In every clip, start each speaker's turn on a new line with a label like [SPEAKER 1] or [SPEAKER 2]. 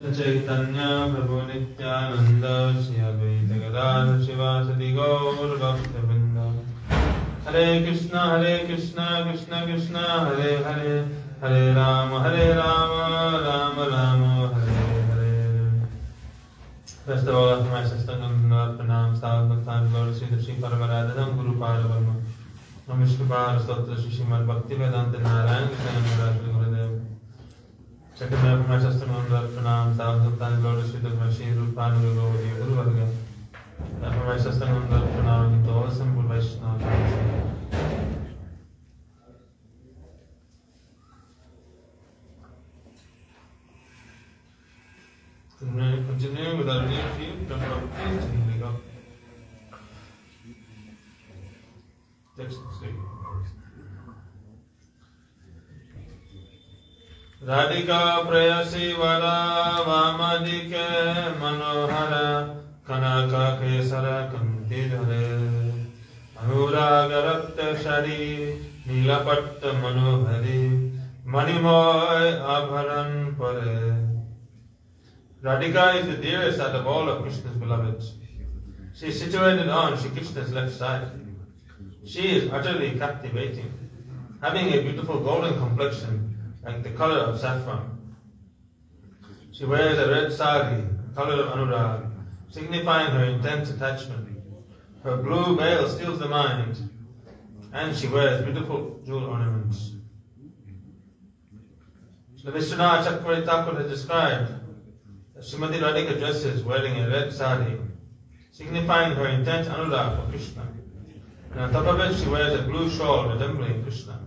[SPEAKER 1] Chaitanya Prabhu Nityanand Shri Advaita Gadadhar शिवासदि Gaur भक्तवृंद। Hare Krishna Krishna Krishna Hare Hare, Hare Ram Ram Ram Hare Hare. First of all, after my Sastangam Pranam Stavaktan Lord Sri Paramaradatam Guru Parabrahma Vishnu Parastotra Shri Srimad Bhaktivedanta Narayana Krishna Gurudev. Second, after my Sastangam Pranam Stavaktan Lord Sri Shri Rupanu Guru Varga. After my Sastangam Pranam to all Sambhu Vaishnava. Continuing with our real theme, continuing up. Text 3. Radhika prayasi vara vamadike manohara kanaka kesara kantidhare anuragaratta shari nilapatta manohari manimoy abharan pare. Radhika is the dearest out of all of Krishna's beloveds. She is situated on Shri Krishna's left side. She is utterly captivating, having a beautiful golden complexion like the color of saffron. She wears a red sari, color of anurag, signifying her intense attachment. Her blue veil steals the mind, and she wears beautiful jewel ornaments. Sri Vishwanath Chakravarti Thakur has described Srimati Radhika dresses wearing a red sari, signifying her intense anurag for Krishna. And on top of it, she wears a blue shawl resembling Krishna.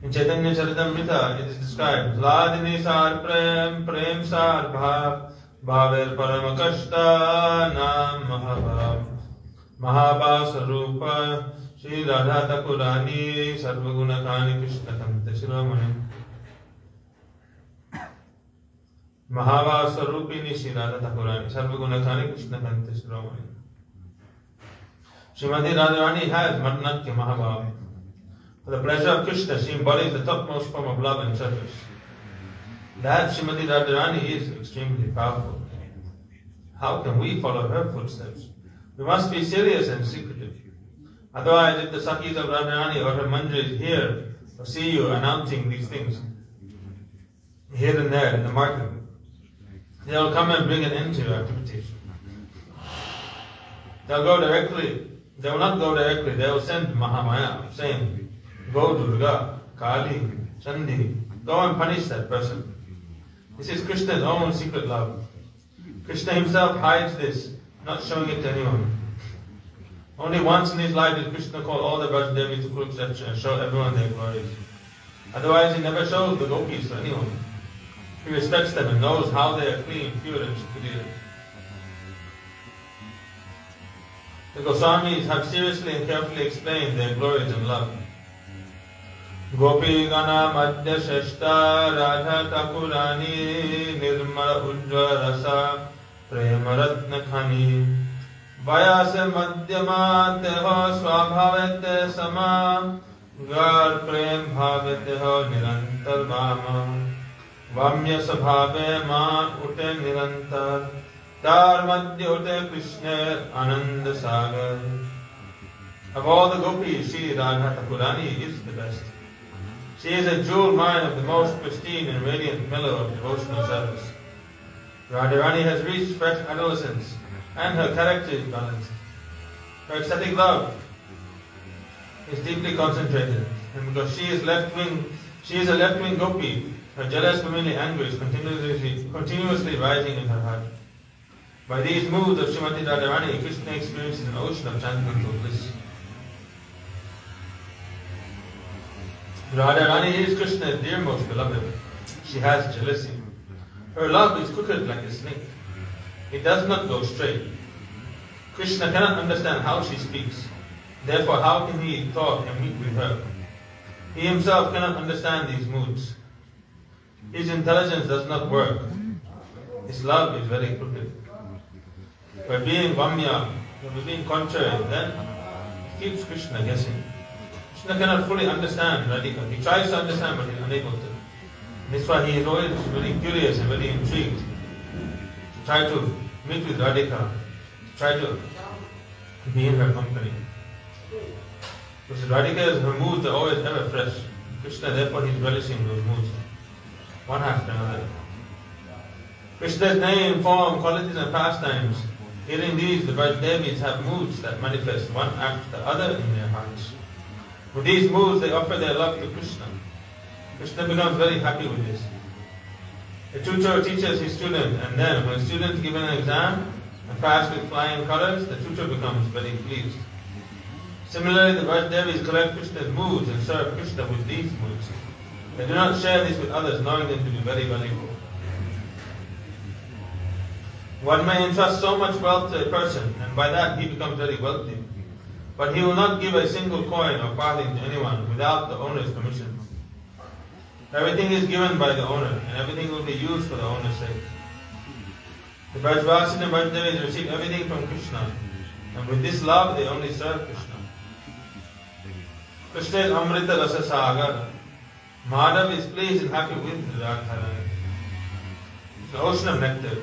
[SPEAKER 1] In Chaitanya Charitamrita, it is described, Ladini sar prem, prem sar bhav, bhaver paramakashta nam mahabhav, mahabhav sarupa, Shri Radha Thakurani, sarvagunakani Krishna kamta shiromani. Mahabhav Sarupini Shri Radha Thakurani, Sarvagunakani Krishna Kanta Shiromani. Srimati Radharani has Matnatya Mahabhav. For the pleasure of Krishna, she embodies the topmost form of love and service. That Srimati Radharani is extremely powerful. How can we follow her footsteps? We must be serious and secretive. Otherwise, if the Sakhis of Radharani or her Manjaris hear or see you announcing these things here and there in the market, they will come and bring an end to your activities. They will not go directly, they will send Mahamaya saying, go Durga, Kali, Chandi, go and punish that person. This is Krishna's own secret love. Krishna himself hides this, not showing it to anyone. Only once in his life did Krishna call all the Brajdevis to Kurukshetra and show everyone their glories. Otherwise he never shows the gopis to anyone. He respects them and knows how they are clean, pure and superior. The Goswamis have seriously and carefully explained their glories and love. Gopi Gana Madhya Sheshta Radha Thakurani Nirmala Ujjva Rasa Prema Ratna Khani Vayase Madhyama Teho Swabhavete Sama Gar Prem Bhaveteho Nirantar Vama Vamya Sabhave Ma Ute Nirantar Tar Madhya Ute Krishna Ananda Sagar. Of all the gopis, Shri Radha Thakurani is the best. She is a jewel mine of the most pristine and radiant mellow of devotional service. Radharani has reached fresh adolescence and her character is balanced. Her ecstatic love is deeply concentrated, and because she is a left-wing gopi, her jealous familiar anger is continuously rising in her heart. By these moods of Srimati Radharani, Krishna experiences an ocean of transcendental bliss. Radharani is Krishna's dearmost beloved. She has jealousy. Her love is crooked like a snake. It does not go straight. Krishna cannot understand how she speaks. Therefore, how can he talk and meet with her? He himself cannot understand these moods. His intelligence does not work. His love is very crooked. By being Vamya, by being contrary, then it keeps Krishna guessing. Krishna cannot fully understand Radhika. He tries to understand, but he is unable to. That's why he is always very curious and very intrigued to try to meet with Radhika, to try to be in her company. Because Radhika, her moods are always ever fresh. Krishna, therefore, he is relishing those moods, one after another. Krishna's name, form, qualities and pastimes, hearing these, the Brajdevis have moods that manifest one after the other in their hearts. With these moods, they offer their love to Krishna. Krishna becomes very happy with this. A tutor teaches his student, and then when a student is given an exam and passed with flying colors, the tutor becomes very pleased. Similarly, the Brajdevis collect Krishna's moods and serve Krishna with these moods. They do not share this with others, knowing them to be very valuable. One may entrust so much wealth to a person, and by that he becomes very wealthy. But he will not give a single coin or farthing to anyone without the owner's permission. Everything is given by the owner, and everything will be used for the owner's sake. The Brajvasis and Brajdevis receive everything from Krishna, and with this love they only serve Krishna. Krishna is Amrita Rasa Sagar. Madhav is pleased and happy with Radharani. It's an ocean of nectar.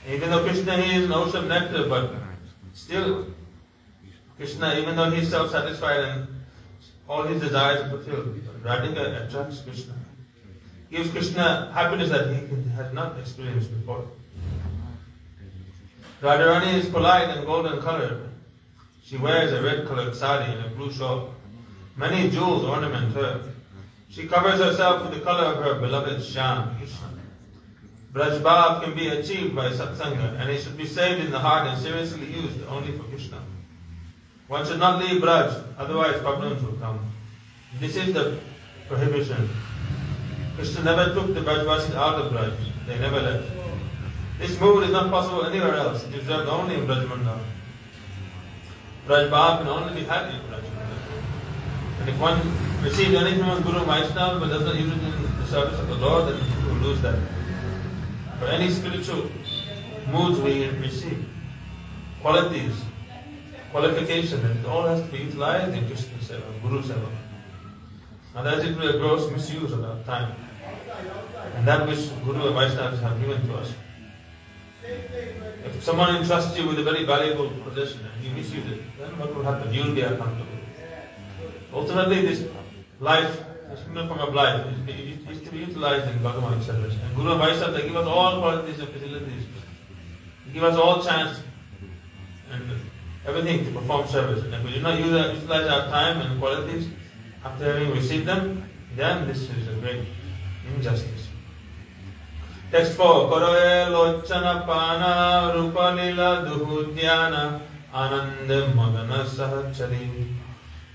[SPEAKER 1] Even though Krishna he is an ocean of nectar, but still, Krishna, even though he is self-satisfied and all his desires are fulfilled, Radhika attracts Krishna. Gives Krishna happiness that he has not experienced before. Radharani is polite and golden colored. She wears a red colored sari and a blue shawl. Many jewels ornament her. She covers herself with the color of her beloved Shyam, Krishna. Braj Bhav can be achieved by satsanga, and it should be saved in the heart and seriously used only for Krishna. One should not leave Braj, otherwise problems will come. This is the prohibition. Krishna never took the Brajvasis out of Braj. They never left. This mood is not possible anywhere else. It is reserved only in Braj Mandal. Braj Bhav can only be had in Braj Mandal. And if one receives anything from Guru Vaishnava but does not use it in the service of the Lord, then he will lose that. For any spiritual moods we receive, qualities, qualification, it all has to be utilized in Krishna Seva, Guru Seva. Otherwise it will be a gross misuse of our time. And that which Guru and Vaishnavas have given to us. If someone entrusts you with a very valuable possession and you misuse it, then what will happen? You will be accountable. Ultimately, this life, this kingdom form of life, is to be utilized in Bhagavan's service. And Guru and Vaishnava, they give us all qualities and facilities. They give us all chance and everything to perform service. And if we do not utilize our time and qualities after having received them, then this is a great injustice. Text 4. Karoe lochana pana rupa lila duhudyana ananda magana sahachari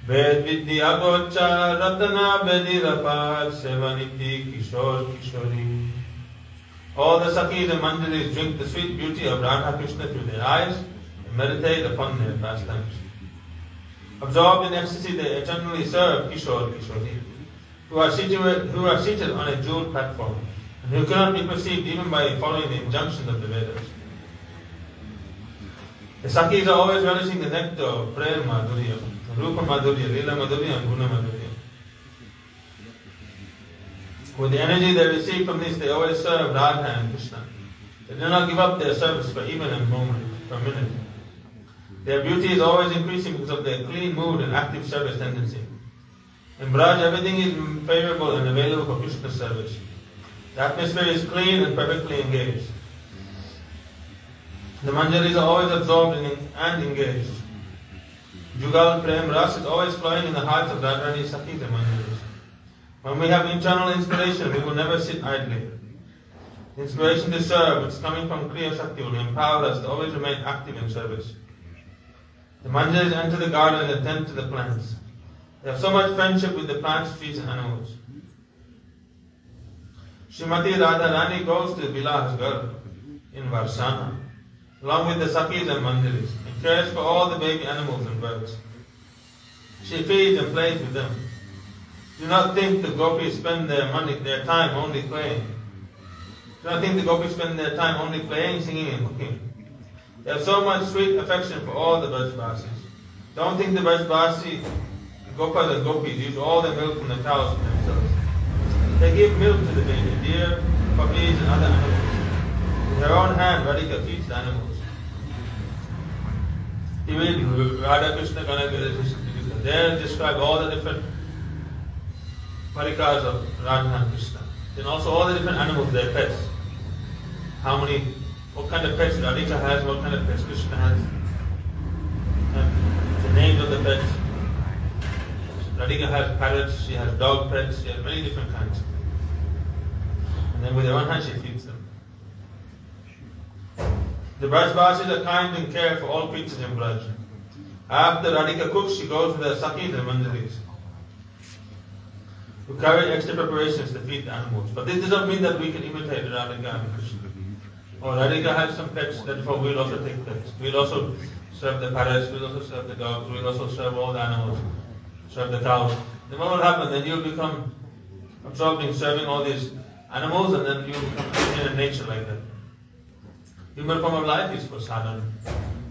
[SPEAKER 1] ved vidya gocha ratana bedirapal sevaniti kishor kishori. All the Sakhis and Manjaris drink the sweet beauty of Radha Krishna through their eyes and meditate upon their pastimes. Absorbed in ecstasy, they eternally serve Kishor Kishori, who are seated on a jeweled platform, and who cannot be perceived even by following the injunctions of the Vedas. The Sakhis are always relishing the nectar of Prem Madhurya, Rupa Madhurya, Lila Madhurya, and Guna Madhurya. With the energy they receive from this, they always serve Radha and Krishna. They do not give up their service for even a moment, for a minute. Their beauty is always increasing because of their clean mood and active service tendency. In Braj, everything is favorable and available for Krishna's service. The atmosphere is clean and perfectly engaged. The Manjaris are always absorbed and engaged. Jugal Prem Ras is always flowing in the hearts of Radharani, Sakhis and Manjaris. When we have internal inspiration, we will never sit idly. The inspiration to serve, which is coming from Kriya Shakti, will empower us to always remain active in service. The Manjaris enter the garden and attend to the plants. They have so much friendship with the plants, trees and animals. Srimati Radharani goes to Bilah's Garh in Varsana, along with the Sakhis and Manjaris, and cares for all the baby animals and birds. She feeds and plays with them. Do not think the gopis spend their time only playing. Do not think the gopis spend their time only playing, singing and cooking. They have so much sweet affection for all the Brajvasis. Don't think the Brajvasi, the Gopas and Gopis, use all the milk from the cows for themselves. They give milk to the baby, deer, puppies and other animals. With her own hand, Radhika feeds the animals. Even Radha Krishna there describe all the different parikars of Radha and Krishna. Then also all the different animals, their pets. What kind of pets Radhika has, what kind of pets Krishna has. And the names of the pets. Radhika has parrots, she has dog pets, she has many different kinds. And then with her own hand she feeds them. The Brajvasis are kind and care for all creatures in Braj. After Radhika cooks, she goes with her Sakhis and Manjaris, who carry extra preparations to feed the animals. But this doesn't mean that we can imitate Radhika and Krishna. Or Radhika has some pets, therefore we'll also take pets. We'll also serve the parrots, we'll also serve the dogs, we'll also serve all the animals, serve the cows. Then what will happen? Then you'll become absorbed in serving all these animals, and then you'll become in nature like that. Human form of life is for sadhana,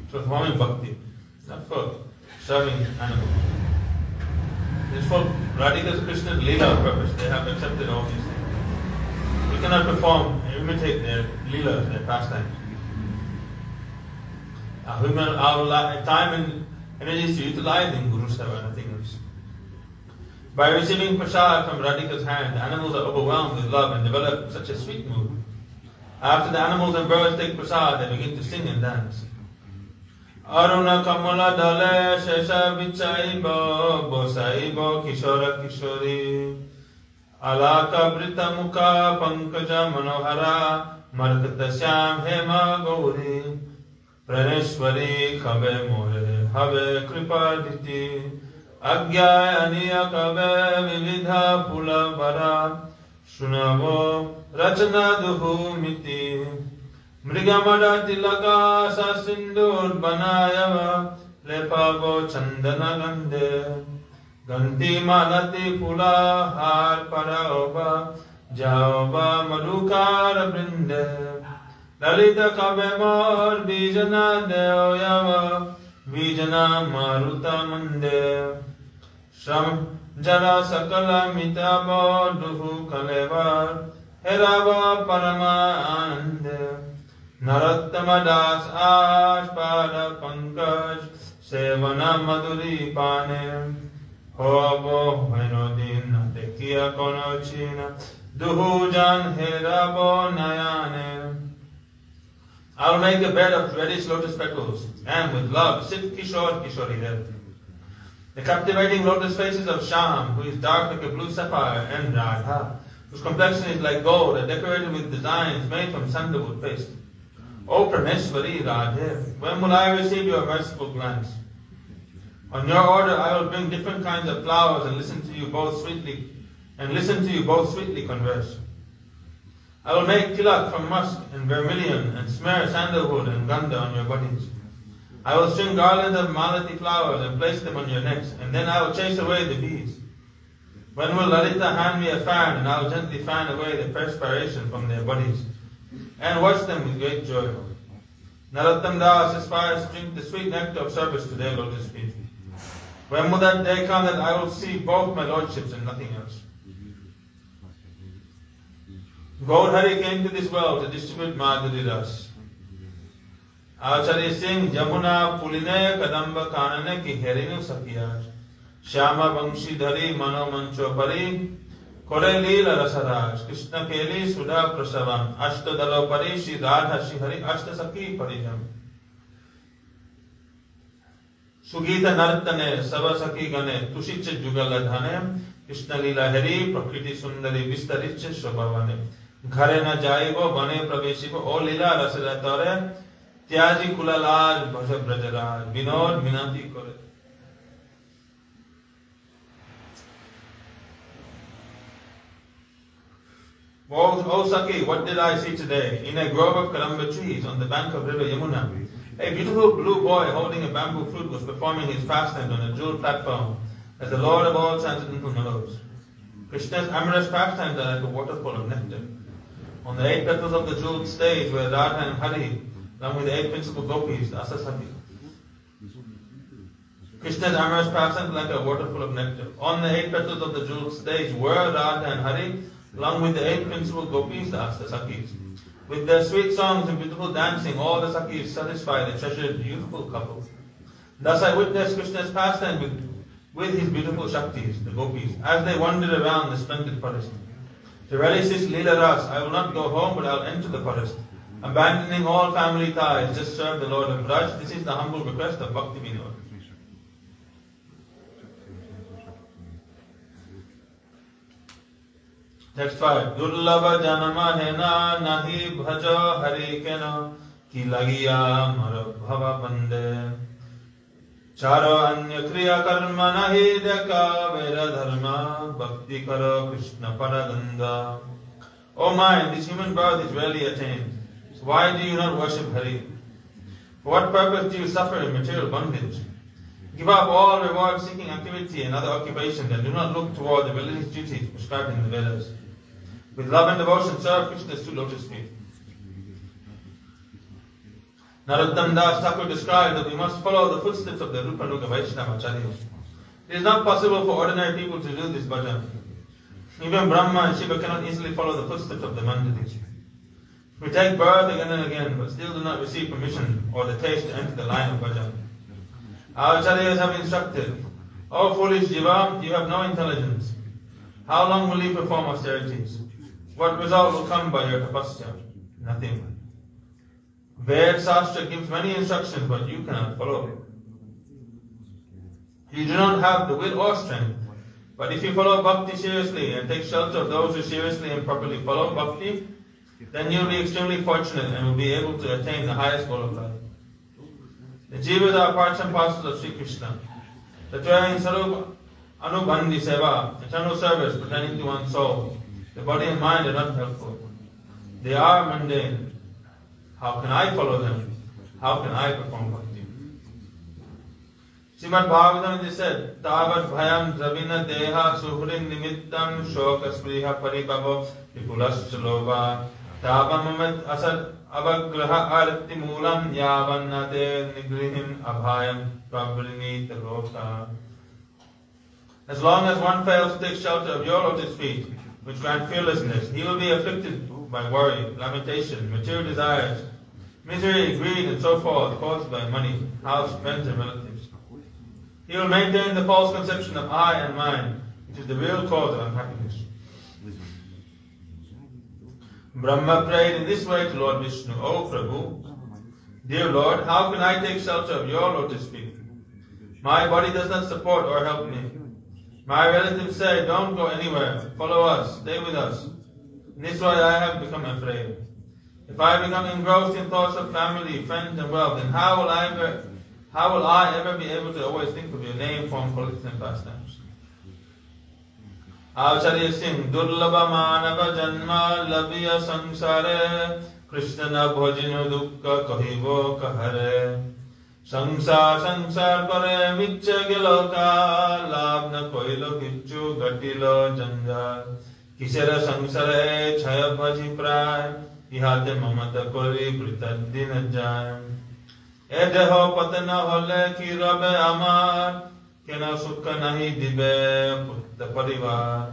[SPEAKER 1] for performing bhakti, not for serving animals. It's for Radhika's Krishna's Leela purpose. They have accepted all these things. We cannot perform and imitate their Leelas, their pastimes. Our time and energy is to utilize in Guru Seva, nothing else. By receiving prasad from Radhika's hand, the animals are overwhelmed with love and develop such a sweet mood. After the animals and birds take prasad, they begin to sing and dance. Aruna Kamala Dale Shesha Vichaiba Bosaiba Kishora Kishori Alaka Brita Mukha Pankaja Manohara Markata Syam Hema Gauri Praneshwari Khabe More Have Kripa Diti Agya Aniya Kabe Vividha Pula Bara Shunavo Rachana Duhu Miti Mrigamada Tilaka Sasindur Banayava Lepavo Chandana Gande Ganti Malati Pula Har Paraoba Jaoba Madhukara Brinde Lalita Kabemar Bijana Deoyava Vijana Maruta Mande Shram Jara Sakala Mitabo Duhu Kalevar Herava Parama Anande Narottama Das Ashpada Pankaj Sevana Madhuri Pane Hobo Venodin Tekia Konochina Duhu Jan Herabo Nayane. I will make a bed of reddish lotus petals and with love sit Kishore Kishori there. The captivating lotus faces of Sham, who is dark like a blue sapphire, and Radha, whose complexion is like gold and decorated with designs made from sandalwood paste. O Praneshwari Radhe, when will I receive your merciful glance? On your order I will bring different kinds of flowers and listen to you both sweetly converse. I will make tilak from musk and vermilion and smear sandalwood and ganda on your bodies. I will string garlands of malati flowers and place them on your necks, and then I will chase away the bees. When will Lalita hand me a fan, and I will gently fan away the perspiration from their bodies, and watch them with great joy. Narottam Das aspires to drink the sweet nectar of service to their lotus feet. When will that day come that I will see both my lordships and nothing else? Gaudhari came to this world to distribute Madhuri Ras. Acharya Singh Yamuna Puline Kadamba Kanane Ki Herinu Sakiyaj Shyama Bangshi Dhari Mano Mancho Pari Kore Leela Rasaraj Krishna Keli Sudha Prasavam Ashta Dalo Pari Shri Radha Shri Hari Ashta Saki Parijam Sugita Nartane Sava Saki Gane Tushich Jugala Dhane Krishna Leela Hari Prakriti Sundari Vistariche Shobhavane Ghare Na Jaibo Bane Praveshibo O Leela Rasaratore Tyaji Kulalaj Bhaja Brajaraj Vinod Minati Kore. O Saki, what did I see today? In a grove of Karamba trees on the bank of river Yamuna, a beautiful blue boy holding a bamboo flute was performing his pastimes on a jeweled platform as the Lord of all transcendental knowledge. Krishna's amorous pastimes are like a waterfall of nectar. On the 8 petals of the jeweled stage were Radha and Hari, along with the 8 principal gopis, the Asasati. Krishna's amorous pastimes like a waterfall of nectar. On the 8 petals of the jeweled stage were Radha and Hari, along with the 8 principal gopis, the Sakis. With their sweet songs and beautiful dancing, all the Sakis satisfy the treasured youthful couple. Thus I witnessed Krishna's pastime with his beautiful Shaktis, the gopis, as they wandered around the splendid forest. To relish this Leela Ras, I will not go home, but I will enter the forest. Abandoning all family ties, just serve the Lord of Braj. This is the humble request of Bhakti Vinod. Text 5. Durlabha janama hena nahi bhajo hari kena ki lagiya mar bhava bande. Charo anya kriya karma nahi deka vera dharma bhakti karo Krishna paraganda. O mind, this human birth is rarely attained. So why do you not worship Hari? For what purpose do you suffer in material bondage? Give up all reward-seeking activity and other occupations and do not look toward the religious duties prescribed in the Vedas. With love and devotion, serve Krishna's 2 lotus feet. Narottam Das Thakur described that we must follow the footsteps of the Rupanuga Vaishnava Acharyas. It is not possible for ordinary people to do this bhajan. Even Brahma and Shiva cannot easily follow the footsteps of the Mandalis. We take birth again and again, but still do not receive permission or the taste to enter the line of bhajan. Our Acharyas have instructed, O foolish Jiva, you have no intelligence. How long will you perform austerities? What result will come by your tapasya? Nothing. Ved Sastra gives many instructions, but you cannot follow it. You do not have the will or strength. But if you follow bhakti seriously and take shelter of those who seriously and properly follow bhakti, then you will be extremely fortunate and will be able to attain the highest goal of life. The jivas are parts and parcels of Sri Krishna. The Trayam Sarup Anubandhi Seva, eternal service pertaining to one's soul. The body and mind are not helpful. They are mundane. How can I follow them? How can I perform bhakti? Srimad Bhagavatam is said, Tavat bhayam dravina deha suhrin nimittam shoka spriha paribhavo vipulascha lova Tabamamat asad avagraha arti moolam yavannate nigrihim abhayam prabhrini tarota. As long as one fails to take shelter of your lotus feet, which grant fearlessness, he will be afflicted by worry, lamentation, material desires, misery, greed, and so forth, caused by money, house, friends, and relatives. He will maintain the false conception of I and mine, which is the real cause of unhappiness. Brahma prayed in this way to Lord Vishnu, O Prabhu, dear Lord, how can I take shelter of your lotus feet? My body does not support or help me. My relatives say, don't go anywhere, follow us, stay with us. In this way I have become afraid. If I become engrossed in thoughts of family, friends, and wealth, then how will I ever be able to always think of your name, form, politics, and pastimes? Acharya Singh, Durlabha Manava Janma Labhiya Sansare Krishna na bhajino dukkha kahivo kahare Sansar pare vichya giloka Labna koilo kichu gatilo janjal Kisera sansare chaya bhaji pray Ihate mamata kori pritadina jay Edeho patana hole ki rabe amar Kena sukha nahi dibe putta parivar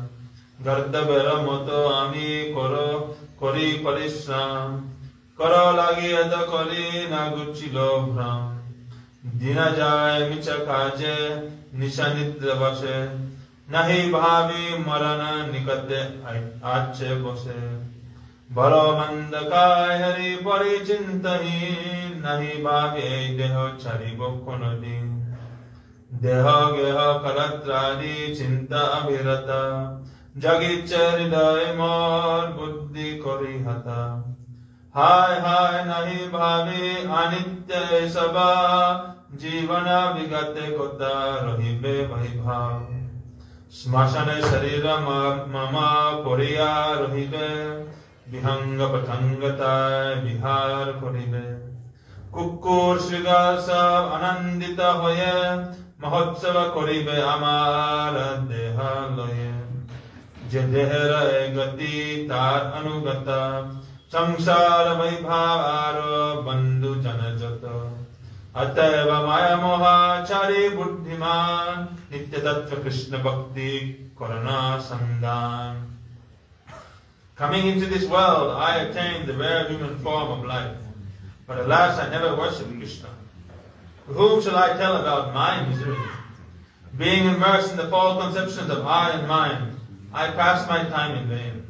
[SPEAKER 1] Gardabera moto ami kori parishram Karo lagi ada kori naguchilo bhram Dina jay micha kaje nishanitra vashe Nahi bhavi marana nikate ache bose Baro mandakai hari pari chintahi Nahi bhavi deho chari bokkonodi Deha geha karatradi chinta abhirata Jagichariday mor buddhi kori hata Hai hai nahi bhavi anitya sabha Jivana vigate kota rahibe vahibhav Smashane sharira mama koriya rahibe Vihanga pathangatai vihar koribe Kukkur shrigal sab anandita hoye Mahotsava koribe amar deha loye Jedhera gati tar anugata Samsara vaibhavaro bandhu janajata Ateva maya moha chari buddhiman Nitya tattva Krishna bhakti korana sandhan Coming into this world, I attained the rare human form of life. But alas, I never worshipped Krishna. To whom shall I tell about my misery? Being immersed in the false conceptions of I and mine, I passed my time in vain.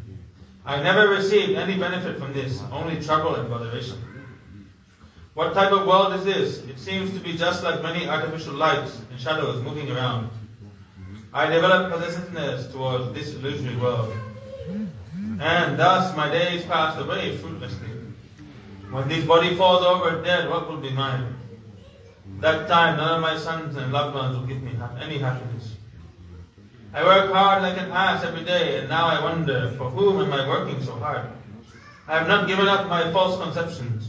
[SPEAKER 1] I never received any benefit from this, only trouble and botheration. What type of world is this? It seems to be just like many artificial lights and shadows moving around. I developed possessiveness towards this illusory world. And thus my days passed away fruitlessly. When this body falls over dead, what will be mine? That time none of my sons and loved ones will give me any happiness. I work hard like an ass every day, and now I wonder, for whom am I working so hard? I have not given up my false conceptions.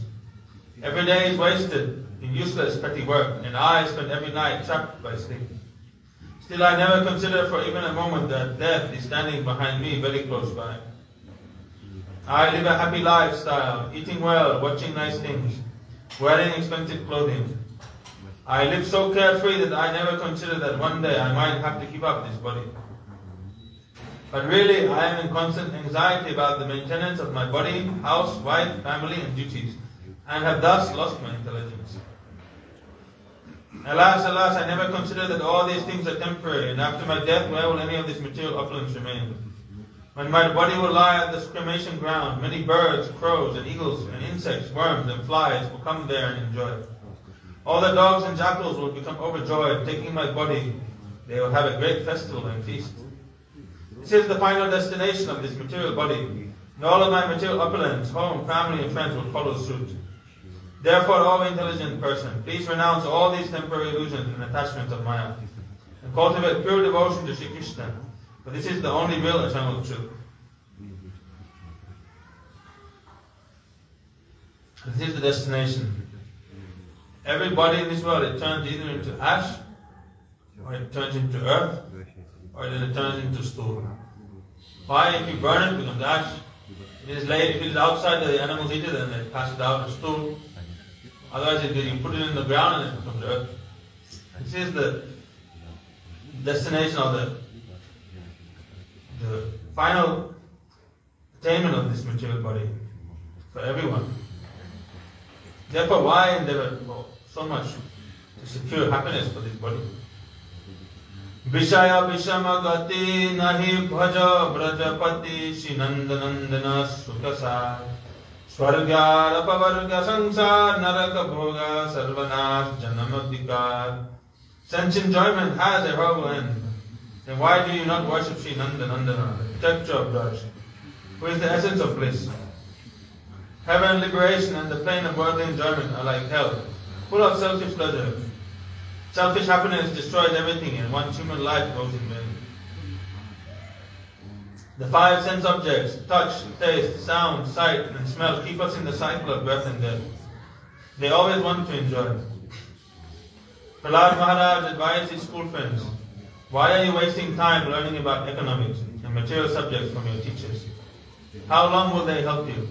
[SPEAKER 1] Every day is wasted in useless petty work, and I spend every night trapped by sleep. Still I never consider for even a moment that death is standing behind me very close by. I live a happy lifestyle, eating well, watching nice things, wearing expensive clothing. I live so carefree that I never consider that one day I might have to give up this body. But really, I am in constant anxiety about the maintenance of my body, house, wife, family, and duties, and have thus lost my intelligence. Alas, alas, I never consider that all these things are temporary, and after my death, where will any of this material opulence remain? When my body will lie at the cremation ground, many birds, crows, and eagles, and insects, worms, and flies will come there and enjoy. All the dogs and jackals will become overjoyed, taking my body. They will have a great festival and feast. This is the final destination of this material body, and all of my material opulence, home, family, and friends will follow suit. Therefore, O intelligent person, please renounce all these temporary illusions and attachments of Maya, and cultivate pure devotion to Shri Krishna, for this is the only real eternal truth. This is the destination. Every body in this world, it turns either into ash, or it turns into earth, or then it turns into stool. Why? If you burn it, it becomes ash. It is laid, if it is outside, the animals eat it, and they pass it out as stool. Otherwise, you put it in the ground and it becomes earth. This is the destination of the final attainment of this material body for everyone. Therefore, why endeavor so much to secure happiness for this body? Vishaya Vishama Gati Nahi Bhaja Brajapati Shinandanandana Sukasa Swarga Rapavarga Sansar Naraka Bhoga Sarvanas Janamadikar. Sense enjoyment has a horrible end. Then why do you not worship Sri Nandanandana, the protector of Braj, who is the essence of bliss? Heaven, liberation, and the plane of worldly enjoyment are like hell, full of selfish pleasure. Selfish happiness destroys everything, and one's human life goes in vain. The five sense objects, touch, taste, sound, sight, and smell, keep us in the cycle of birth and death. They always want to enjoy. Prahlad Maharaj advised his school friends, why are you wasting time learning about economics and material subjects from your teachers? How long will they help you?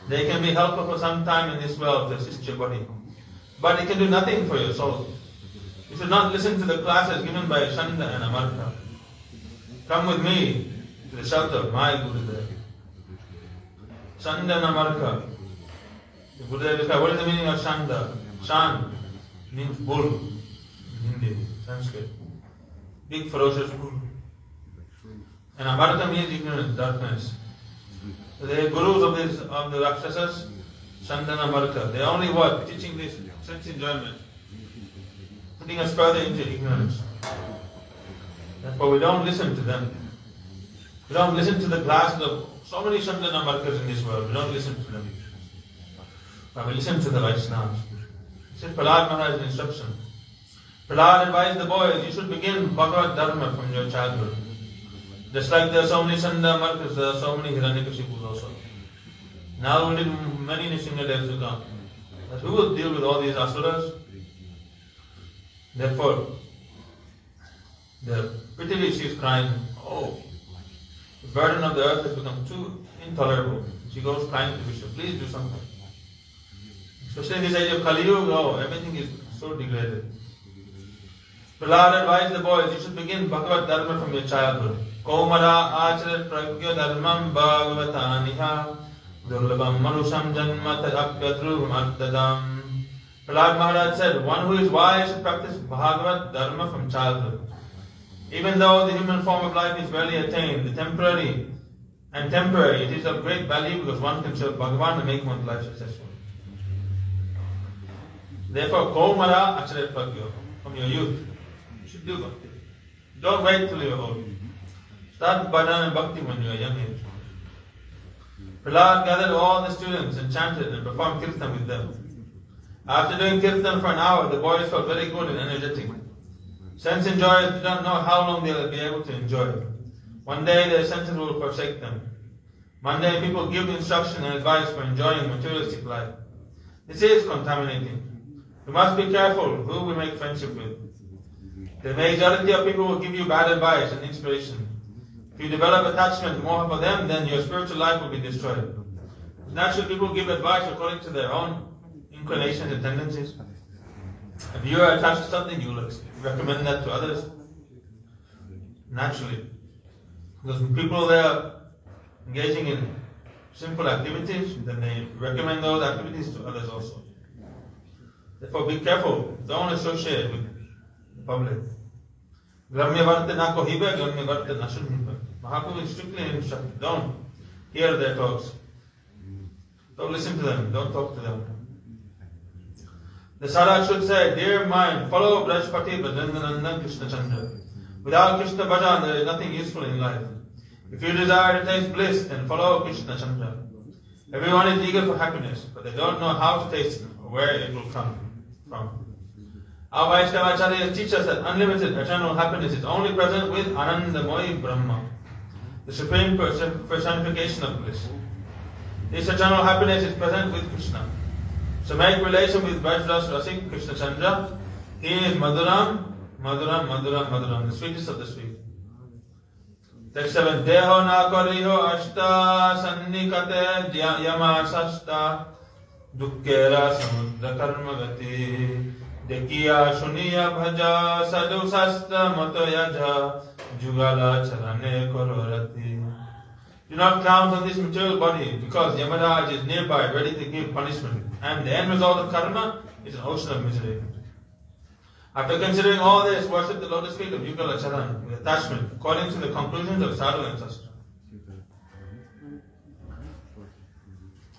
[SPEAKER 1] They can be helpful for some time in this world to assist your body, but it can do nothing for your soul. You should not listen to the classes given by Chanda and Amartha. Come with me to the shelter of my Gurudev. Chanda and Amartha. The Gurudev is, what is the meaning of Chanda? Chand means bull in Hindi, Sanskrit. Big ferocious bull. And Amartha means ignorance, darkness. So they are gurus of the Rakshasas, Chanda and Amartha. They only work teaching this sense enjoyment, putting us further into ignorance. Therefore we don't listen to them. We don't listen to the classes of so many Chanda and Amarthas in this world. We don't listen to them. But we listen to the Vaishnavas. This is Prahlad Maharaj's instruction. Prahlad advised the boys, you should begin Bhagavad Dharma from your childhood. Just like there are so many Chanda and Amarthas, there are so many Hiranyakashipus also. Now we need many Nrsingadevs to come. But who will deal with all these asuras? Therefore, the Prithvi, she is crying, oh, the burden of the earth has become too intolerable. She goes crying to Vishnu, please do something. Especially in this age of Kali Yuga, oh, everything is so degraded. Prahlad advised the boys, you should begin Bhagavad Dharma from your childhood. Komara acharat pragya dharmam bhagavataniha durlabam manusham janmat apyadrum artadam. Prahlad Maharaj said, one who is wise should practice Bhagavad Dharma from childhood. Even though the human form of life is rarely attained, the temporary, it is of great value because one can serve Bhagavan and make one's life successful. Therefore, Komara acharat pragya, from your youth, you should do bhakti. Don't wait till you're old. Start bhajan and bhakti when you are young age. Prahlad gathered all the students and chanted and performed kirtan with them. After doing kirtan for an hour, the boys felt very good and energetic. Sense enjoyers do not know how long they will be able to enjoy. One day their senses will forsake them. Mundane people give instruction and advice for enjoying materialistic life. This is contaminating. We must be careful who we make friendship with. The majority of people will give you bad advice and inspiration. If you develop attachment more for them, then your spiritual life will be destroyed. Naturally, people give advice according to their own inclinations and tendencies. If you are attached to something, you will recommend that to others. Naturally. Because when people are engaging in sinful activities, then they recommend those activities to others also. Therefore, be careful. Don't associate with the public. Gramya varta na kohibe, gramya varta na shunhibe. Mahaprabhu is strictly instructed. Don't hear their talks. Don't listen to them. Don't talk to them. The Sadhak should say, dear mind, follow Brajpati Brajendanandan Krishna Chandra. Without Krishna Bhajan, there is nothing useful in life. If you desire to taste bliss, then follow Krishna Chandra. Everyone is eager for happiness, but they don't know how to taste it or where it will come from. Our Vaishnavacharyas teach us that unlimited eternal happiness is only present with Anandamoyi Brahma, the supreme personification of bliss. This eternal happiness is present with Krishna. So make relation with Brajdas Rasik Krishna Chandra. He is Madhuram, Madhuram, Madhuram, Madhuram, the sweetest of the sweet. Text 7. Deho na kariho ashta sannikate yama sashta dukkera samudra karma gati dekiya shuniya bhaja sadhu sasta mato yaja jugala charane kororati. Do not count on this material body because Yamaraj is nearby ready to give punishment, and the end result of karma is an ocean of misery. After considering all this, worship the lotus feet of Yugala Charan with attachment according to the conclusions of Sadhu and Sastra.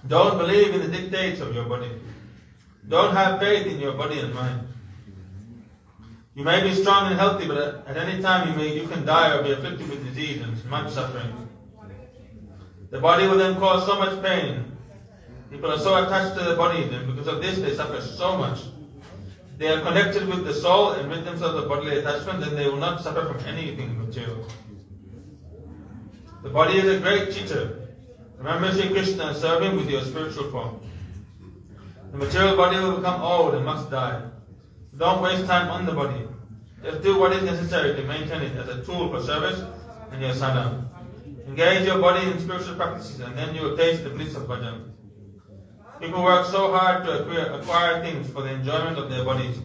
[SPEAKER 1] Don't believe in the dictates of your body. Don't have faith in your body and mind. You may be strong and healthy, but at any time you can die or be afflicted with disease and much suffering. The body will then cause so much pain. People are so attached to the body, and because of this they suffer so much. They are connected with the soul and rid themselves of bodily attachment, then they will not suffer from anything material. The body is a great teacher. Remember Sri Krishna and serve him with your spiritual form. The material body will become old and must die. So don't waste time on the body. Just do what is necessary to maintain it as a tool for service and your sadhana. Engage your body in spiritual practices and then you will taste the bliss of bhajan. People work so hard to acquire things for the enjoyment of their bodies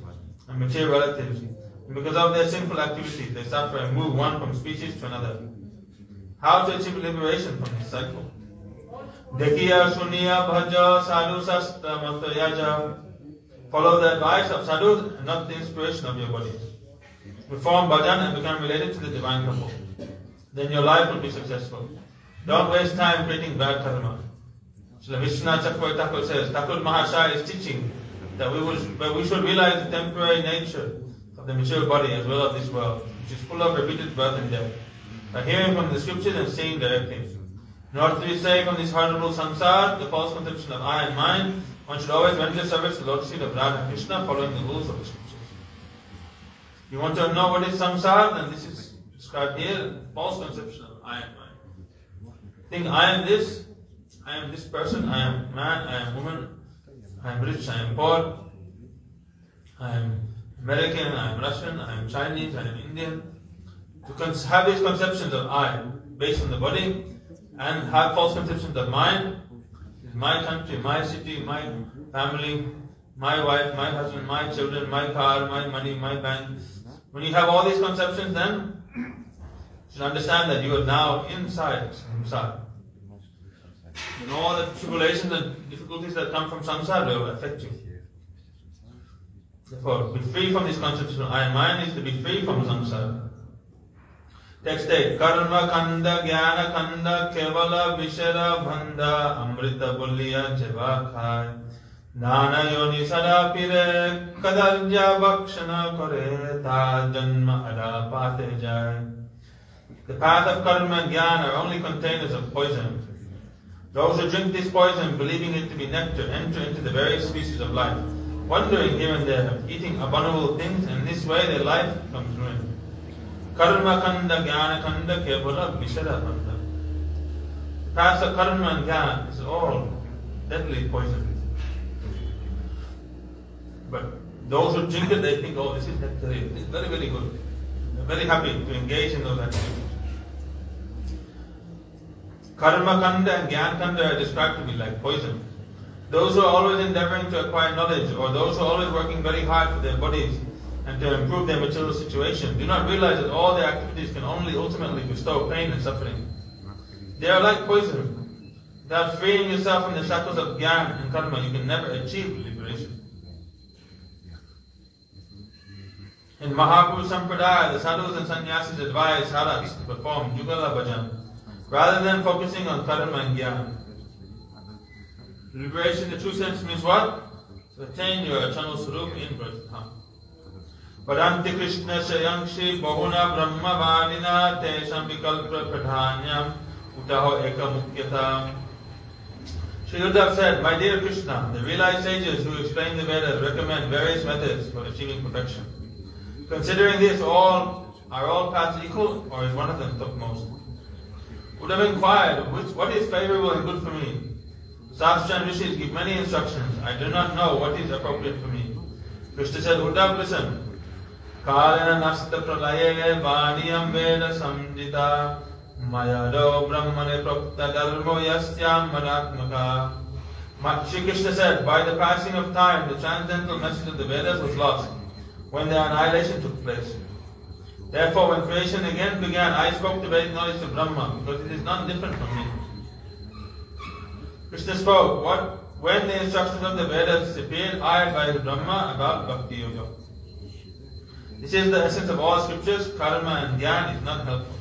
[SPEAKER 1] and material relatives. And because of their sinful activities, they suffer and move one from species to another. How to achieve liberation from this cycle? Dekiya Shuniya Bhaja Sadhu Sasta Matayaja. Follow the advice of sadhus and not the inspiration of your bodies. Perform bhajan and become related to the divine couple. Then your life will be successful. Don't waste time creating bad karma. So Vishwanath Chakravarti Thakur says, Thakur Mahashaya is teaching that we should realize the temporary nature of the material body as well as this world, which is full of repeated birth and death. By hearing from the scriptures and seeing directly. In order to be saved from this horrible samsara, the false conception of I and mine, one should always render service to the lotus feet of Radha Krishna, following the rules of the scriptures. If you want to know what is samsara, then this is described here, false conception of I and mine. Think I am this person, I am man, I am woman, I am rich, I am poor, I am American, I am Russian, I am Chinese, I am Indian. To have these conceptions of I based on the body and have false conceptions of mine, my country, my city, my family, my wife, my husband, my children, my car, my money, my bank, When you have all these conceptions, then you should understand that you are now inside samsara. And all the tribulations and difficulties that come from samsara will affect you. Therefore, be free from these concepts. I and mine is to be free from samsara. Text 8. Karma kanda jnana kanda kevala vishara bhanda amrita bulliya jeva khai nana yoni sada pire kadarja bhakshana kore ta janma ada pate jai. The path of karma and jnana are only containers of poison. Those who drink this poison, believing it to be nectar, enter into the various species of life, wandering here and there, eating abominable things, and in this way their life becomes ruined. Karma kanda jnana kanda kevala vishara bhanda. The path of karma and jnana is all deadly poison. But those who drink it, they think, oh, this is nectar, it's very, very good. They're very happy to engage in those activities. Karma kanda and jnana kanda are described to be like poison. Those who are always endeavoring to acquire knowledge, or those who are always working very hard for their bodies and to improve their material situation, do not realize that all their activities can only ultimately bestow pain and suffering. They are like poison. Without freeing yourself from the shackles of jnana and karma, you can never achieve liberation. In Mahaprabhu Sampradaya, the sadhus and sannyasis advise sadhaks to perform Jugala Bhajan rather than focusing on karma and jnana. Liberation in the true sense means what? To attain your eternal swarup in birth. Padanti Krishna Shayangshi Bahuna Brahma Vadina Tesham Vikalpa Pradhanyam Utaho Eka Mukyata. Sri Uddhav said, my dear Krishna, the realized sages who explain the Vedas recommend various methods for achieving perfection. Considering this, are all paths equal, or is one of them topmost? Uddhav inquired, what is favorable and good for me? Sastra and Rishis give many instructions. I do not know what is appropriate for me. Krishna said, Uddhav, listen. Kalena nasta pralaye vaniyam veda samjita mayado brahmane prapta dharmo yasyam manatmaka. Shri Krishna said, by the passing of time, the transcendental message of the Vedas was lost when their annihilation took place. Therefore, when creation again began, I spoke the Vedic knowledge of Brahma, because it is none different from me. Krishna spoke, when the instructions of the Vedas disappeared, I advised Brahma about Bhakti Yoga. This is the essence of all scriptures. Karma and jnana is not helpful.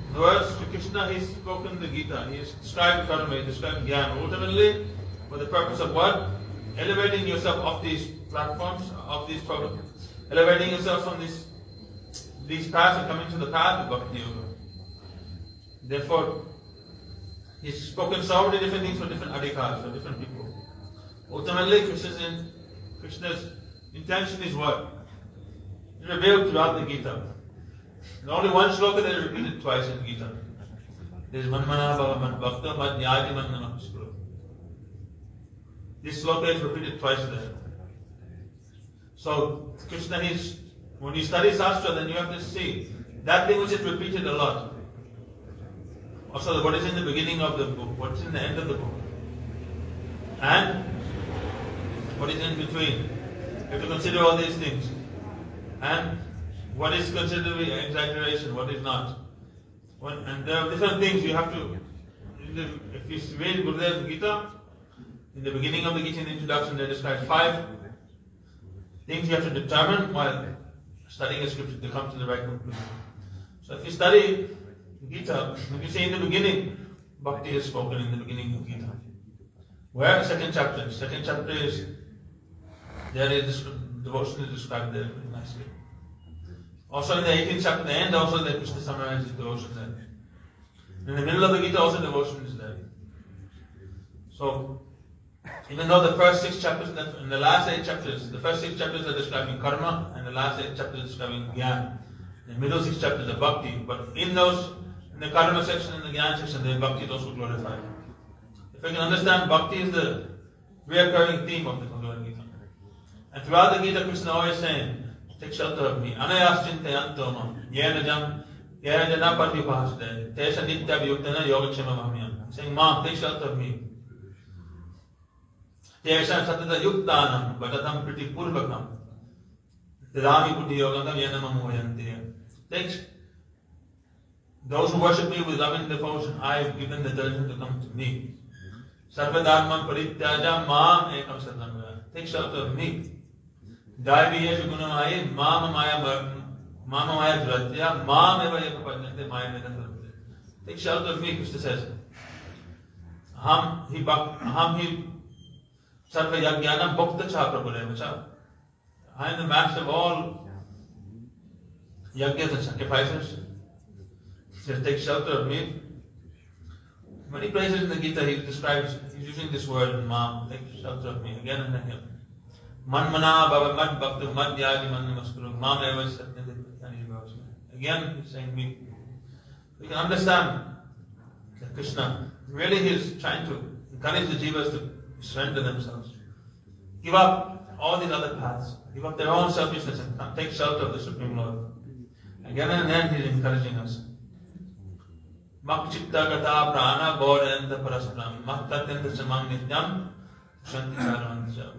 [SPEAKER 1] In the words, Sri Krishna, he has spoken the Gita. He has described karma, he has described jnana. Ultimately, for the purpose of what? Elevating yourself off these platforms, off these programs. Elevating yourself from these paths and coming to the path of Bhakti Yoga. Therefore, he's spoken so many different things for different adhikas, for different people. Ultimately, Krishna's intention is what? It's revealed throughout the Gita. There's only one shloka that is repeated twice in the Gita. There is Manmana Bhava Bhakta Madhyati Mandana Shloka. This shloka is repeated twice there. So, Krishna is, when you study Shastra, then you have to see that thing which is repeated a lot. Also, what is in the beginning of the book, what is in the end of the book, and what is in between. You have to consider all these things. And what is considered to be exaggeration, what is not. And there are different things you have to, if you read Gurudev's Gita, in the beginning of the Gita, in the introduction, they describe 5 things you have to determine while studying a scripture to come to the right conclusion. So if you study Gita, if you see in the beginning, Bhakti is spoken in the beginning of Gita. Where? Second chapter. Second chapter is, there is devotion is described there very nicely. Also in the 18th chapter, the end also, the Krishna summarizes devotion there. In the middle of the Gita also devotion is there. So, even though the first 6 chapters and the last 8 chapters, the first 6 chapters are describing karma and the last 8 chapters are describing jnana. The middle 6 chapters are bhakti, but in the karma section and the jnana section, the bhakti is also glorified. If we can understand, bhakti is the recurring theme of the Bhagavad Gita. And throughout the Gita, Krishna always saying, take shelter of me. Anayas chintayantoma, yena jana parvipahasde, tesha nitya vyuktana yogachema mahmyam. Saying, Mom, take shelter of me. Tesha satata yuktanam, bhatatam priti purvakam. Tadami buddhi yogam yanamam moyanti. Takes those who worship me with loving devotion, I have given the direction to come to me. Sarvadharman parityaja mam ekam sadhanvaya. Take shelter of me. Daiviyeshu gunamaya mama maya dhratya mam eva ekapajnate maya vedantravate. Take shelter of me, Krishna says. Ham hi sarva yajnanam bhakta cha prabhudevacha. I am the master of all yajnas and sacrifices. He says, take shelter of me. Many places in the Gita he describes, he's using this word, mam, take shelter of me, again and again. Manmana bhava mad bhakta mad yadi man namaskuru mam eva satyadipatani bhavasmi. Again he's saying me. We can understand that Krishna really is trying to encourage the jivas to surrender themselves. Give up all these other paths. Give up their own selfishness and take shelter of the Supreme Lord. Again and again he's encouraging us. Makchitta gata prana bodhanta paraspram mahtatyanta samam nityam shanti saravantya.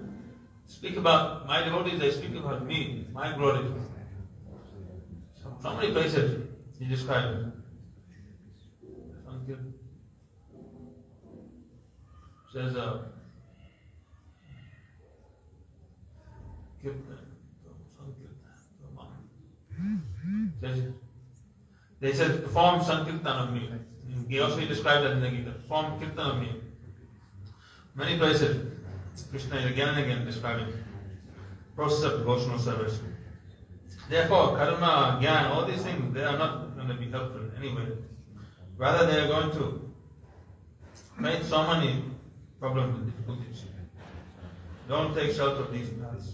[SPEAKER 1] Speak about my devotees, they speak about me, my glory. So many places he describes it. Says they said perform Sankirtan of me. He also described that in the Gita. Perform Kirtan of me. Many places Krishna is again and again describing process of devotional service. Therefore, karma, jnana, all these things, they are not going to be helpful in any way. Rather, they are going to make so many problems and difficulties. Don't take shelter of these paths.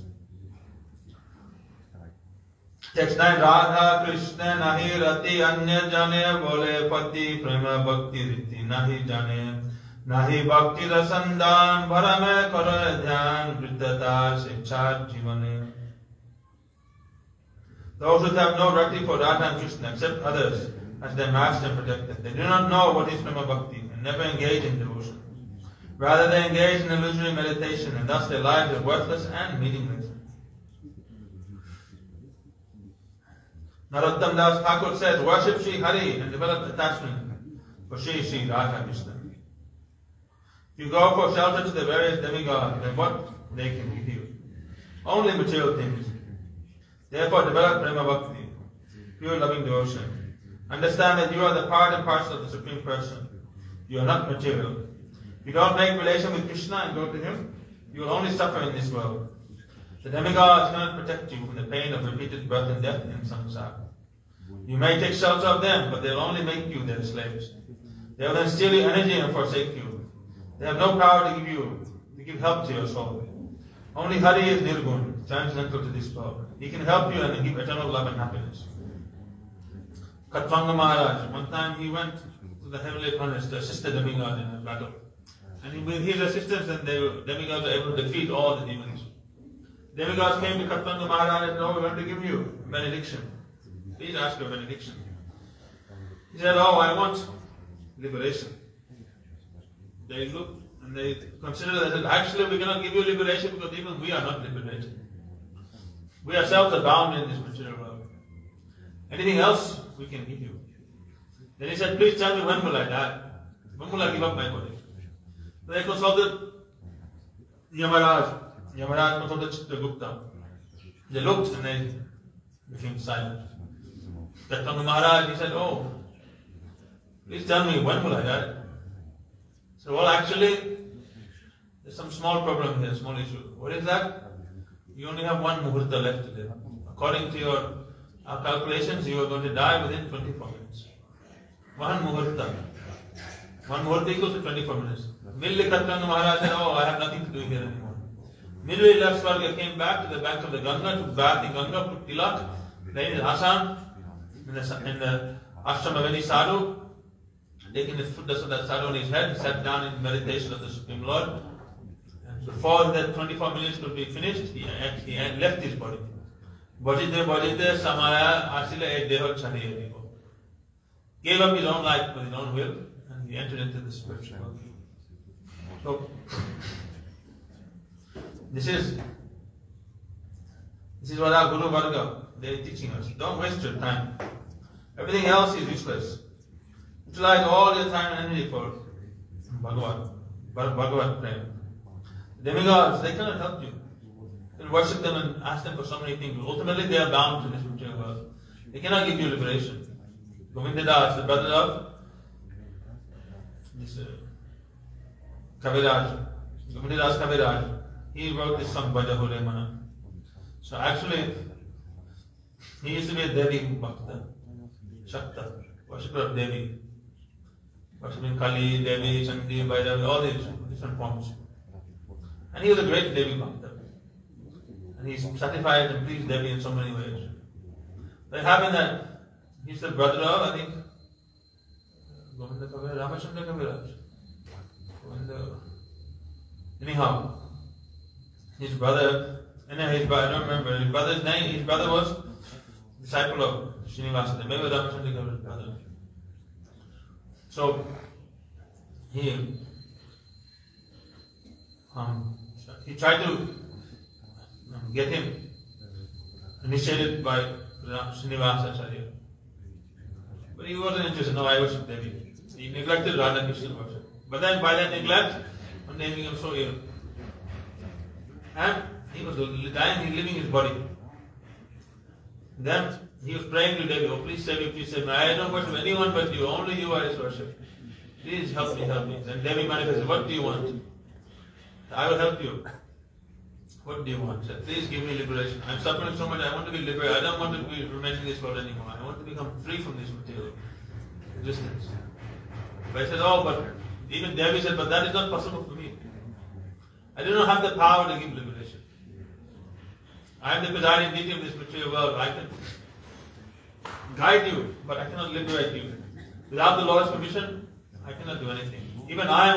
[SPEAKER 1] Text 9, Radha Krishna nahi rati anya jane bole pati prema bhakti riti nahi jane nahi bhakti rasandan bharame karo dhyan vriddata shiksha jivane. Those who have no rati for Radha and Krishna accept others as their master and protector. They do not know what is prema bhakti and never engage in devotion. Rather, they engage in illusory meditation and thus their lives are worthless and meaningless. Narottam Das Thakur says, worship Sri Hari and develop attachment for Sri Radha Krishna. If you go for shelter to the various demigods, then what they can give you? Only material things. Therefore, develop prema bhakti, pure loving devotion. Understand that you are the part and parcel of the Supreme Person. You are not material. If you don't make relation with Krishna and go to Him, you will only suffer in this world. The demigods cannot protect you from the pain of repeated birth and death in samsara. You may take shelter of them, but they will only make you their slaves. They will then steal your energy and forsake you. They have no power to give help to your soul. Only Hari is Nirgun, transcendental to this world. He can help you and give eternal love and happiness. Katvanga Maharaj, one time he went to the heavenly planets to assist the demigods in a battle. And with his assistance, the demigods were able to defeat all the demons. Demigods came to Katvanga Maharaj and said, we want to give you a benediction. Please ask for a benediction. He said, I want liberation. They looked and they considered that actually we cannot give you liberation because even we are not liberated. We ourselves are bound in this material world. Anything else we can give you. Then he said, please tell me when will I die? When will I give up my body? So they consulted Yamaraj. Yamaraj consulted Chitragupta. They looked and they became silent. Katvanga Maharaj, he said, please tell me when will I die? So, well, actually, there's some small problem here, small issue. What is that? You only have one muhurta left to live. According to our calculations, you are going to die within 24 minutes. One muhurta. One muhurta equals to 24 minutes. Immediately Katvanga Maharaj said, I have nothing to do here anymore. Immediately left Swarga, came back to the bank of the Ganga, to bath in Ganga, put tilak, laid his asam in the ashram of any sadhu, taking the foot of that sadhu on his head, sat down in meditation of the Supreme Lord. And before that 24 minutes could be finished, he left his body. Bajite samaya asila e deho chhaniye. Gave up his own life with his own will, and he entered into the spiritual world. So, this is This is what our Guru Varga, they are teaching us. Don't waste your time. Everything else is useless. Utilize all your time and energy for Bhagavad prayer. Demigods, they cannot help you. You can worship them and ask them for so many things. Ultimately, they are bound to this material world. They cannot give you liberation. Govindadas, the brother of this Kaviraj, Govindadas Kaviraj, he wrote this song Bhaja Hore Mana. So actually, he used to be a Devi Bhakta, Shakta, worshipper of Devi, worshipping Kali, Devi, Chandi, Bhairavi, all these different forms. And he was a great Devi Bhakta. And he satisfied and pleased Devi in so many ways. So it happened that he's the brother of, I think, Govinda Kaviraj, Ramachandra Kaviraj. Anyhow, his brother, I don't remember his brother's name. His brother was disciple of Srinivasa. Maybe Ramachandra Kaviraj's brother. So he tried to get him initiated by Srinivasa Acharya. But he wasn't interested. No, I worship Devi. He neglected Radha Krishna worship. But then by that neglect, one day he became so ill. And he was dying, he leaving his body. Then he was praying to Devi, oh please save me, please save me. I don't worship anyone but you, only you I worship. Please help me, help me. Then Devi manifested, what do you want? I will help you. What do you want? He said, please give me liberation. I'm suffering so much, I want to be liberated. I don't want to be remain in this world anymore. I want to become free from this material existence. But I said, oh, but even Devi said, but that is not possible for me. I do not have the power to give liberation. I am the presiding deity of this material world. I can guide you, but I cannot liberate you. Without the Lord's permission, I cannot do anything. Even I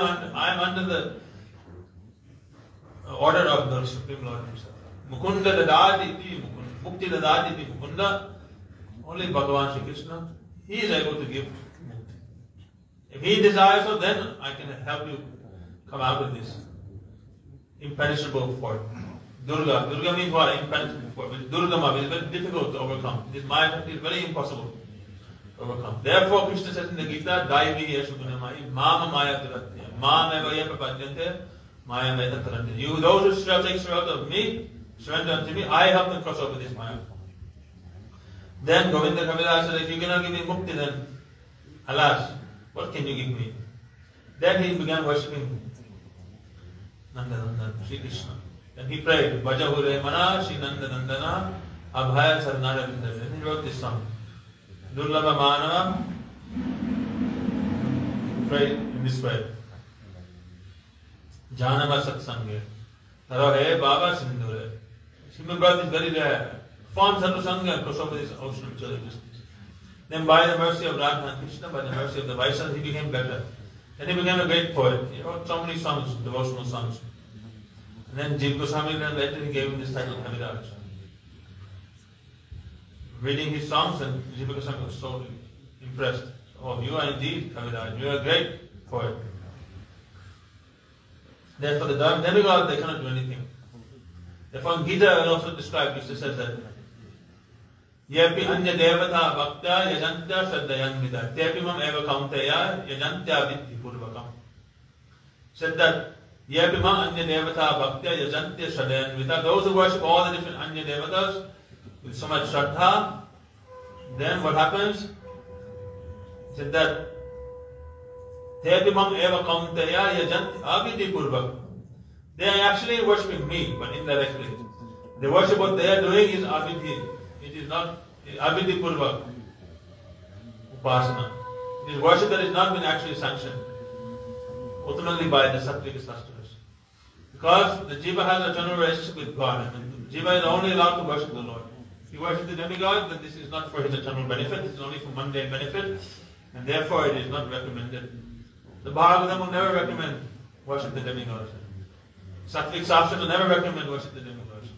[SPEAKER 1] am under the order of the Supreme Lord himself. Mukunda dadadi iti mukti dadadi iti mukunda. Only Bhagavan Shri Krishna, he is able to give mukti. If he desires so, then I can help you come out of this impenetrable fort. Durga. Durga means what? Impenetrable fort. Durgama is very difficult to overcome. This Maya is very impossible to overcome. Therefore, Krishna says in the Gita, Daivi Yeshugunamai, Mama Maya Duratya, Mama Evaya Papadyante, Maya Meta Tarante. You, those who take shelter of me, surrender unto me, I help them cross over this Maya. Then Govinda Kaviraj said, if you cannot give me mukti, then alas, what can you give me? Then he began worshipping Nanda Shri Krishna. Then he prayed, Bhaja Hure Mana Shri Nanda Nandana Abhaya Sarnara Vindavya. Then he wrote this song. Durlabha Manava. Prayed in this way. Janava Satsange. Taro Baba Sindhure. Human birth is very rare. Form Sarvasanga and cross over this ocean of material existence. Then by the mercy of Radha and Krishna, by the mercy of the Vaishnavas, he became better. Then he became a great poet. He wrote so many songs, devotional songs. And then Jiva Goswami later he gave him this title, Kaviraj. Reading his songs, and Jiva Goswami was so impressed. Oh, you are indeed Kaviraj. You are a great poet. Therefore, the demigods, they cannot do anything. Therefore, Gita also described, Krishna says that Yepi anya devata bhakta yajantya shraddhayanvita tepi mam eva kaunteya yajantya viddhi purvakam. Said that Yepi mam anya devata bhakta yajantya shraddhayanvita. Those who worship all the different anya devatas with so much shraddha, then what happens? Said that tepi mam eva kaunteya yajantya avidhi purvakam. They are actually worshipping me, but indirectly. They worship what they are doing is avidhi. It is not avidhi purvak upasana. It is worship that has not been actually sanctioned ultimately by the Sattvic Shastras. Because the jiva has a general relationship with God, and the jiva is only allowed to worship the Lord. If he worships the demigod, then this is not for his eternal benefit, it is only for mundane benefit, and therefore it is not recommended. The Bhagavatam will never recommend worship the demigods. Sattvic Shastras will never recommend worship the demigods.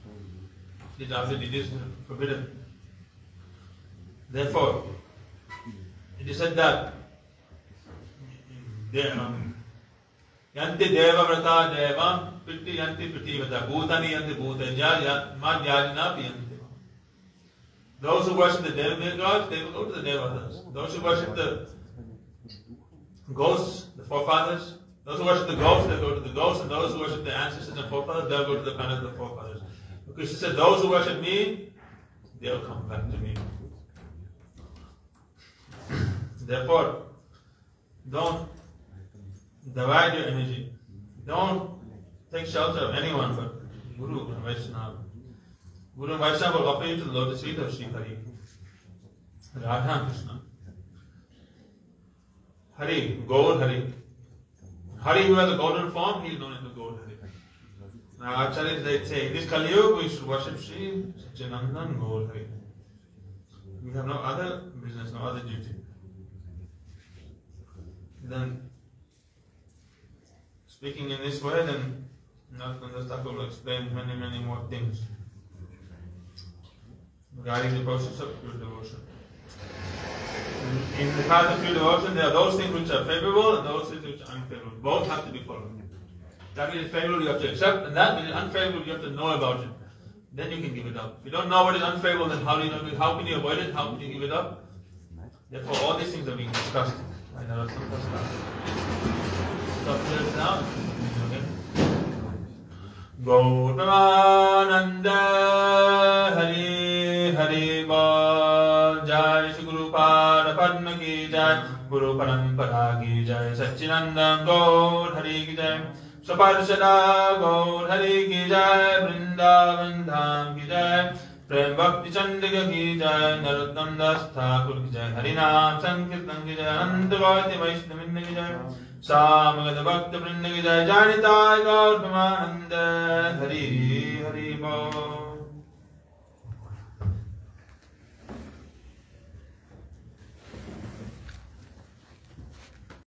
[SPEAKER 1] It is forbidden. Therefore, it is said that Yanti Deva Vrata Devam Priti Yanti Priti Vrata Bhutani Yanti Bhutaja Madhyajina Piyanti. Those who worship the dead gods, they will go to the devatas. Those who worship the ghosts, the forefathers, those who worship the ghosts, they'll go to the ghosts, and those who worship the ancestors and forefathers, they'll go to the planet of the forefathers. Krishna said, those who worship me, they'll come back to me. Therefore, don't divide your energy. Don't take shelter of anyone but Guru and Vaishnava. Guru and Vaishnava will offer you to the lotus feet of Sri Hari, Radha and Krishna. Hari, Gaur Hari. Hari, who has a golden form, he is known as the Gaur Hari. Now, Acharyas, they say, in this Kali Yuga, we should worship Sri Satchidananda Gaur Hari. We have no other business, no other duty. Then, speaking in this way, then Narottam Thakur will explain many more things regarding the process of pure devotion. In the path of pure devotion, there are those things which are favorable and those things which are unfavorable. Both have to be followed. That which is favorable you have to accept, and that which is unfavorable you have to know about it. Then you can give it up. If you don't know what is unfavorable, then how can you avoid it? How can you give it up? Therefore, all these things are being discussed by Narottam Thakur. Stop here now. Gauramananda Hari Hari Bol Jai Shri Guru Pada Padma Ki Jai Guru Parampara Ki Jai Satchidananda Gaur Hari Ki Jai Saparshada Gaur Hari Ki Jai Vrindavan Dham Ki Jai Prem Bhakti Chandika Ki Jai Narottam Das Thakur Ki Jai Harinam Sankirtan Ki Jai Ananta Gaiti Vaishnavinda Ki Jai Samagata Bhakta Vrinda Ki Jai Janitai Gaur Pramananda Hari Hari Bol.